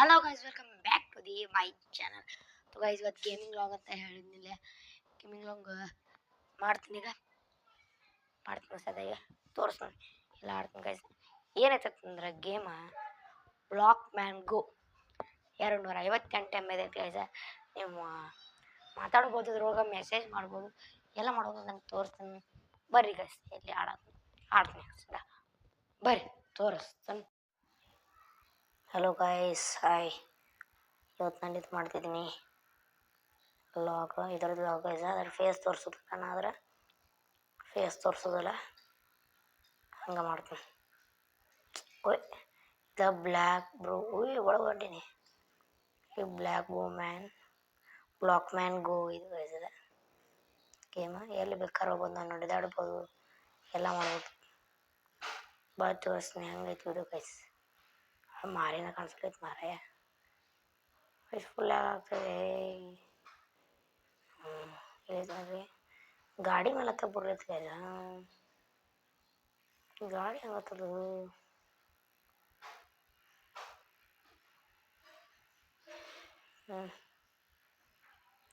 Hello guys, welcome back to the my channel. Guys, ಇವತ್ತು gaming vlog ಅಂತ ಹೇಳಿದ್ನಿಲ್ಲ. Gaming vlog ಮಾಡ್ತೀನಿ ಸದ್ಯ ತೋರಿಸ್ತೀನಿ ಎಲ್ಲ ಆಡ್ತೀನಿ ಗೈಸ್. ಏನಾಯ್ತಂದ್ರೆ game Blockman Go 258 MB guys. ನೀವು ಮಾತಾಡ್ಬೋದು, ಇದ್ರೊಳಗೆ ಮೆಸೇಜ್ ಮಾಡ್ಬೋದು, ಎಲ್ಲ ಮಾಡ್ಬೋದು. ನಂಗೆ ತೋರಿಸ್ತೀನಿ ಬರ್ರಿ ಗೈಸ್. ಎಲ್ಲಿ ಆಡ್ತೀನಿ ಸದಾ ಬರ್ರಿ ತೋರಿಸ್ತೀನಿ. Hello guys, hi. ಇವತ್ತು ನಾನು ಇದು ಮಾಡ್ತಿದ್ದೀನಿ ಲಾಗ್. ಇದ್ರದ್ದು ಲಾಗ್ ಗೈಸ್. ಅದ್ರ ಫೇಸ್ ತೋರಿಸೋದಿಲ್ಲ, ಆದರೆ ಫೇಸ್ ತೋರಿಸೋದಿಲ್ಲ, ಹಂಗೆ ಮಾಡ್ತೀನಿ. ಓಯ್ ದ ಬ್ಲ್ಯಾಕ್ ಬ್ರೋ, ಒಳಗೊಂಡೀನಿ. ಈ ಬ್ಲಾಕ್ ಮ್ಯಾನ್ ಗೋ ಇದು ಗೈಸ್. ಇದೆ ಗೇಮ. ಎಲ್ಲಿ ಬೇಕಾದ್ರೂ ಹೋಗ್ಬೋದು, ನಾನು ನಡೆದಾಡ್ಬೋದು, ಎಲ್ಲ ಮಾಡ್ಬೋದು. ಭಾಳ ತೋರಿಸ್ತೀನಿ ಹೆಂಗೈತಿ ಇದು ಗೈಸ್. ಮಾರಿನ ಕಾಣಿಸ್ಲೈತೆ ಮಾರಾಯ. ಫುಲ್ ಆಗ್ತದೆ. ಹೇಳಿದ್ರಿ ಗಾಡಿ ಮೇಲೆ ತಗೊಳ್ಳೈತಿ ಗೈಸ. ಗಾಡಿ ಹಂಗತ್ತದು.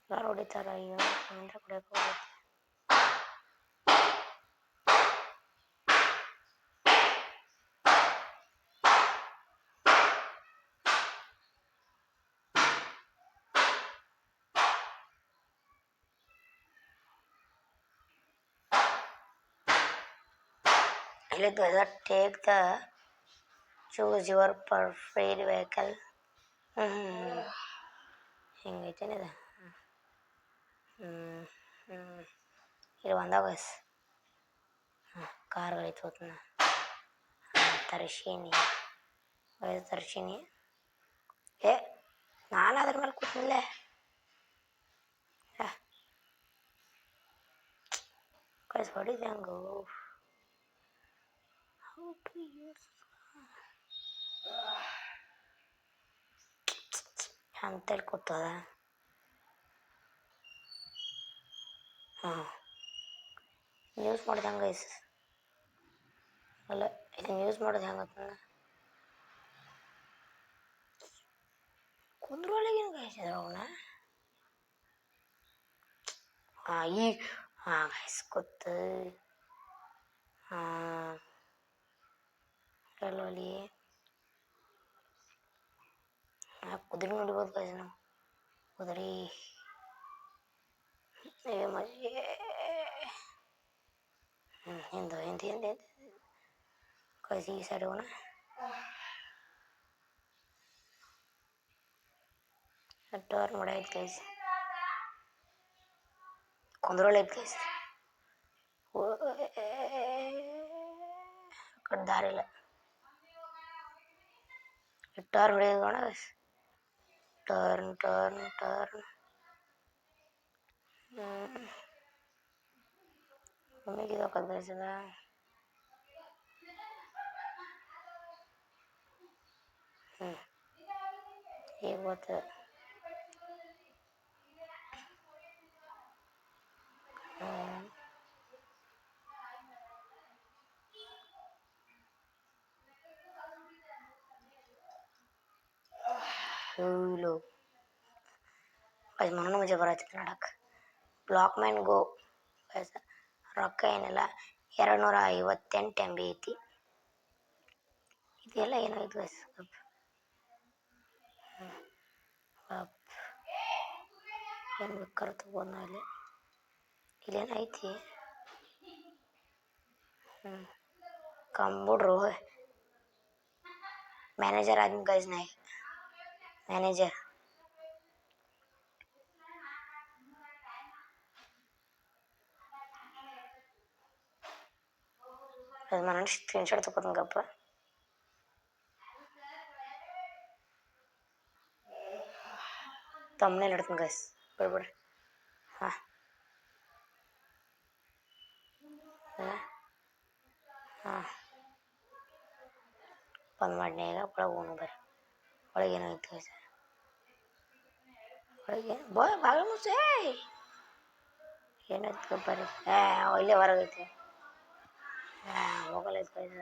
ಯಾರು ಹೊಡಿತಾರ? ಅಯ್ಯೋ, ಅಂದ್ರೆ ಕುಡಿಯಕ್ಕೆ ಹೋಗುತ್ತೆ. ಹೇಳಿದ್ದು take the choose your preferred vehicle. ಹಿಂಗೈತೇನಿದೆ. ಇದು ಒಂದಾಗ ಕಾರ್ಗಳೈತೆ ಹೋಗ್ತಾನ. ತರ್ಶಿನಿ ಏ, ನಾನು ಅದ್ರ ಮೇಲೆ ಕೂತಿಲ್ಲ. ಕೈಸ್ ಹೊಡಿದೆ ಹಂಗು. ಅಂತೇಳಿ ಕೂತದ. ಯೂಸ್ ಮಾಡಿದೆ ಹಂಗೆ ಗೈಸ್. ಅಲ್ಲ, ಇದನ್ನು ಯೂಸ್ ಮಾಡೋದು ಹೆಂಗತ್ತ ಕುಂದ್ರೊಳಗೇನು ಗೈಸ್ ಅವನ. ಈಗ ಗೈಸ್ ಗೊತ್ತು. ಎಲ್ಲಲ್ಲಿ ಕುದುರೆ ನೋಡ್ಬೋದು ಗೈಸ್. ನಾವು ಕುದುರೆ ಹಿಂದೆ ಗೈಸ್. ಈ ಸೈಡ್ ಹೋಗೋಣ. ಟರ್ನ್ ಮಾಡೈತೆ ಗೈಸ್. ಕುಂದ್ರೊಳೈತೆ ಗೈಸ್. ಕಡೆ ದಾರಿಲ್ಲ. ಟರ್ನ್ ಹೊಡೆಯೋಣ ಗೈಸ್. ಟರ್ನ್ ಒಮ್ಮೆಗೆ ಇದಾಕದ ಗೈಸ್. ಅದ ಈಗ ಗೊತ್ತದ. ಅದು ಮನ ಮಜಾ ಬರತ್ತೈತೆ ನೋಡಕ್ಕೆ. Blockman Go guys. ರೊಕ್ಕ ಏನಿಲ್ಲ, 258 MB ಐತಿ. ಇದೆಲ್ಲ ಏನಾಯ್ತು ಗೈಸ್. ಏನು ಬೇಕಾದ್ರೆ ತಗೋಣ. ಇಲ್ಲೇನೈತಿ. ಕಂಪ್ಯೂಟ್ರು ಮ್ಯಾನೇಜರ್ ಆದ್ಮಿ ಗೈಸ್. ಮ್ಯಾನೇಜರ್ ಅದು ನಾನು ಸ್ಕ್ರೀನ್ಶಾಟ್ ತಗೋತಂಗಪ್ಪ. ತಮ್ಮನೇಲಿ ಇಡ್ತೀನಿ ಗೈಸ್, ಬಿಡ್ಬಿಡ್ರಿ. ಬಂದ್ ಮಾಡಿನಿ. ಈಗ ಒಳಗೆ ಹೋಗೋಣ ಬರ್ರಿ. ಒಳಗೇನಾಯ್ತು ಗೈಸ್? ಒಳಗೆ ಬಾಗಿಲು ಮುಚ್ಚೆ. ಏನಾಯ್ತು ಬರ್ರಿ. ಇಲ್ಲೇ ಹೊರಗೈತೆ. ಹೋಗಲೈತೆ ಗೈಸ್.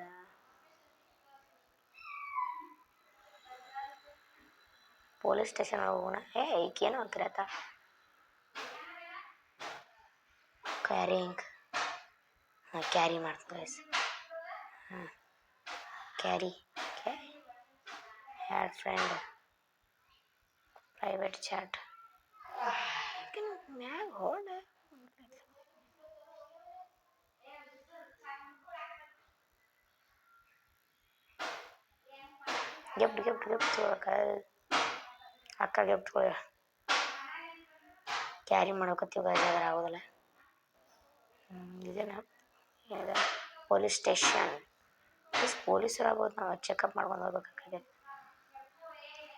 ಪೊಲೀಸ್ ಸ್ಟೇಷನ್ ಹೋಗೋಣ. ಈಕೇನು ಅಂತಿರತ್ತ ಕ್ಯಾರಿಂಗ್. ಹಾಂ, ಕ್ಯಾರಿ ಮಾಡ್ತೀನಿ ಗೈಸ್. ಹಾಂ, carry had friend private chat ಮ್ಯಾಗ ಹೋಲ್ಡ್ ಗಿಫ್ಟ್ ತೊಗೊಳಕ ಅಕ್ಕ ಗಿಫ್ಟ್ ಕ್ಯಾರಿ ಮಾಡ್ಕೊತೀವಿ ಗೈಸ್, ಅದ್ರ ಆಗೋದಿಲ್ಲ. ಇದೇನ ಪೊಲೀಸ್ ಸ್ಟೇಷನ್. ಪೊಲೀಸರು ಆಗ್ಬೋದು, ನಾವು ಚೆಕಪ್ ಮಾಡ್ಕೊಂಡು ಹೋಗ್ಬೇಕಾಗಿದೆ.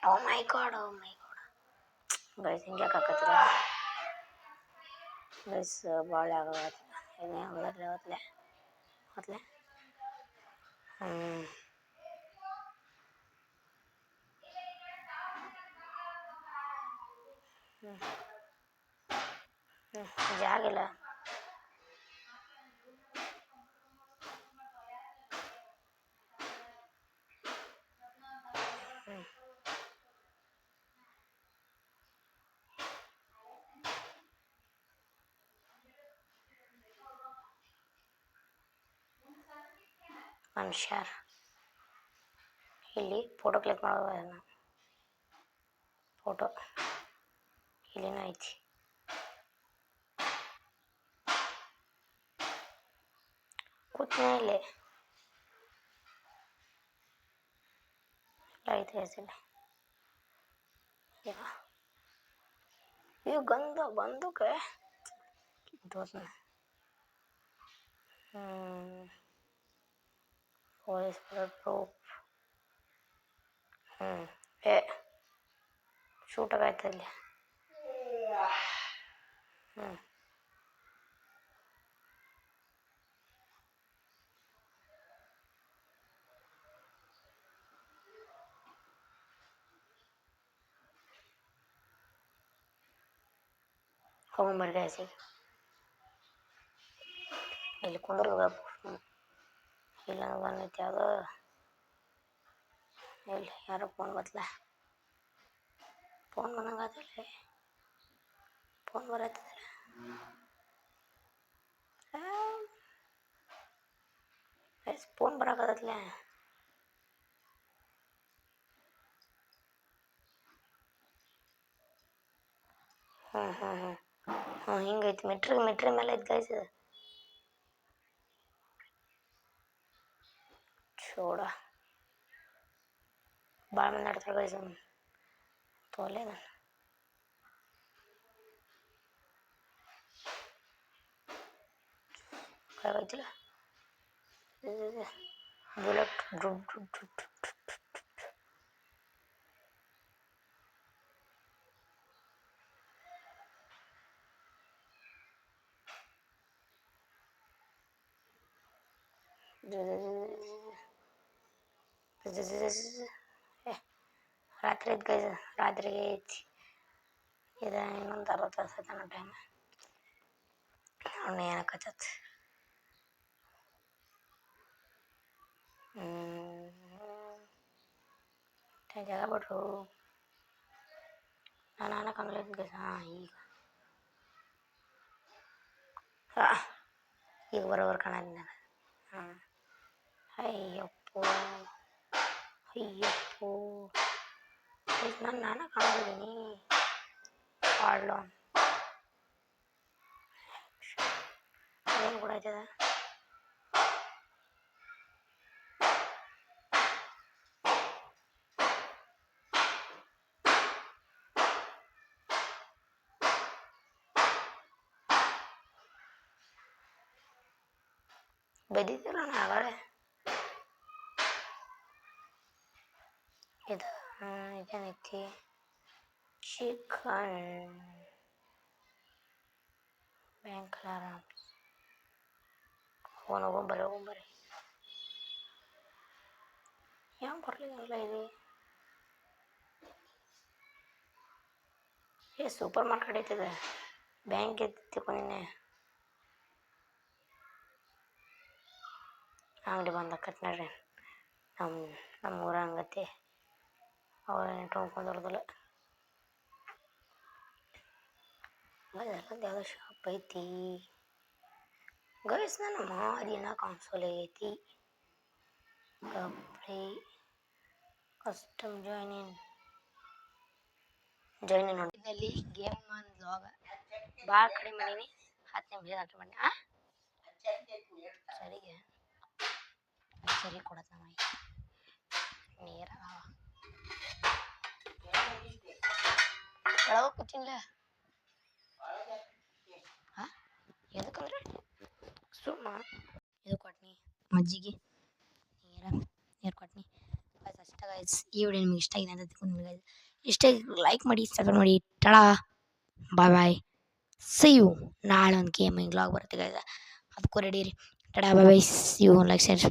ಓ ಮೈ ಗಾಡ್ ಗೈಸ್, ಹಿಂಗೆ ಯಾಕಾಕತ್ತಿಲ್ಲ ಗೈಸ್? ಭಾಳ ಆಗತ್ತೆ. ಏನೇ ಹೋಗತ್ಲೆ ಹೊತ್ಲೆ ಜಾಗಿಲ್ಲ. ಮನುಷ್ಯ ಇಲ್ಲಿ ಫೋಟೋ ಕ್ಲಿಕ್ ಮಾಡೋದು. ಫೋಟೋ ಇಲ್ಲಿನ ಐತಿ. ಕೂತ್ನೇ ಇಲ್ಲಿ ಐತಿ ಹೆಸರು. ಈಗ ಗಂಧ ಬಂದಕ್ಕೆ ತೋರ್ಸ. Police proof. ಶೂಟಾಗ ಆಯ್ತಲ್ಲಿ. ಹೋಗ್ಬರ್ರಿ ಗೈಸ್. ಇಲ್ಲಿ ಕುಂದ್ರದ ಇಲ್ಲ ಬಂದೈತಿ ಅದು. ಇಲ್ಲಿ ಯಾರೋ ಫೋನ್ ಬತ್ತಲ, ಫೋನ್ ಬಂದಂಗಾತಲ್ಲ, ಫೋನ್ ಬರತ್ತದಲ್ಲ. ಫೋನ್ ಬರಾಕತ್ತಲ್ಲ. ಹಿಂಗೈತಿ. ಮೆಟ್ರಿ ಮೇಲೆ ಐತಿ ಗೈಸ್. ಚೋಡ ಭಾಳ ಮಂದಿ ಆಡ್ತಾರೆ ಗೈಸ್. ತೋಲೆ ನಾನು ಐತಿಲ್ಲ ಬುಲೆಟ್. ರಾತ್ರಿ ಐತಿ ಗೈಸ್, ರಾತ್ರಿಗೆ ಐತಿ. ಇದು ಇನ್ನೊಂದು 60 ತಾಸು ಐತೆ ಅನ್ನೋ ಟೈಮ್. ಅವ್ನು ಏನಕ್ಕತ್ತ ಜಾಗ ಬಿಟ್ರು. ನಾನು ಕಮ್ಲೈತ್ ಗೈಸ್. ಈಗ ಬರೋಬರ್ ಕಾಣತ್ತೆ ನಾನು. ಅಯ್ಯಪ್ಪೋ ನಾನು ಕಾಣಿದ್ದೀನಿ. ಏನು ಕೂಡ ಆಯ್ತದ. ಬೆದ್ದಿದ್ದಿಲ್ಲ ನಾನು ಆಗಲೇ. ಇದು ಇದೇನೈತಿ ಚಿಕನ್ ಬ್ಯಾಂಕ್ ಅಲಾರಾಮ್ಸ್. ಹೋಗ್ಬರ್ರಿ. ಯಾವ ಬರ್ಲಿಲ್ಲ ಇದು. ಸೂಪರ್ ಮಾರ್ಕೆಟ್ ಐತಿದೆ. ಬ್ಯಾಂಕ್ ಎತ್ತಿಕೊಂಡಿನಿ. ಅಂಗಡಿ ಬಂದಾಕತ್ ನೋಡ್ರಿ. ನಮ್ಮ ಊರ ಹಂಗತಿ. ಅವ್ರು ತೊಗೊಂಡ್ಕೊಂಡಿರೋದಿಲ್ಲ. ಅಲ್ಲೊಂದು ಯಾವುದೋ ಶಾಪ್ ಐತಿ ಗೈಸ್. ನನ್ನ ಮಾರಿನ ಕಾನ್ಸೋಲ್ ಐತಿ. ಪ್ಲೇ ಕಸ್ಟಮ್ ಜಾಯಿನ್ ನೋಡಿ. ಇದರಲ್ಲಿ ಗೇಮ್ ಒಂದು ಲಾಗ ಭಾಳ ಕಡಿಮೆ ಮಾಡೀನಿ. 10 ನಿಮಿಷ ಅಷ್ಟು ಮಾಡಿ ಸರಿಗೆ ಸರಿ ಕೊಡತ್ತ ನಮ್ಮ ನೀರ ಒಳಗೆ ಕೂತಿಲ್ಲ. ಹಾಂ ಎದಕ್ಕಂದ್ರೆ ಸುಮ್ಮ ಇದು ಕೊಟ್ನಿ ಮಜ್ಜಿಗೆ ನೀರು ಕೊಟ್ನಿ ಅಷ್ಟ ಗೈಸ್. ಈ ವಿಡಿಯೋ ನಿಮ್ಗೆ ಇಷ್ಟ ಆಗಿದೆ ಅಂತ ತಿಳ್ಕೊಂಡು ಗೈಸ್. ಇಷ್ಟ ಲೈಕ್ ಮಾಡಿ, ಸಬ್ಸ್ಕ್ರೈಬ್ ಮಾಡಿ. Tada bye bye, see you. ನಾಳೆ ಒಂದು ಗೇಮಿಂಗ್ ವ್ಲಾಗ್ ಬರುತ್ತೆ ಗೈಸ್, ಅದಕ್ಕೂ ರೆಡಿ ರೀ. Tada bye bye, see you. Like share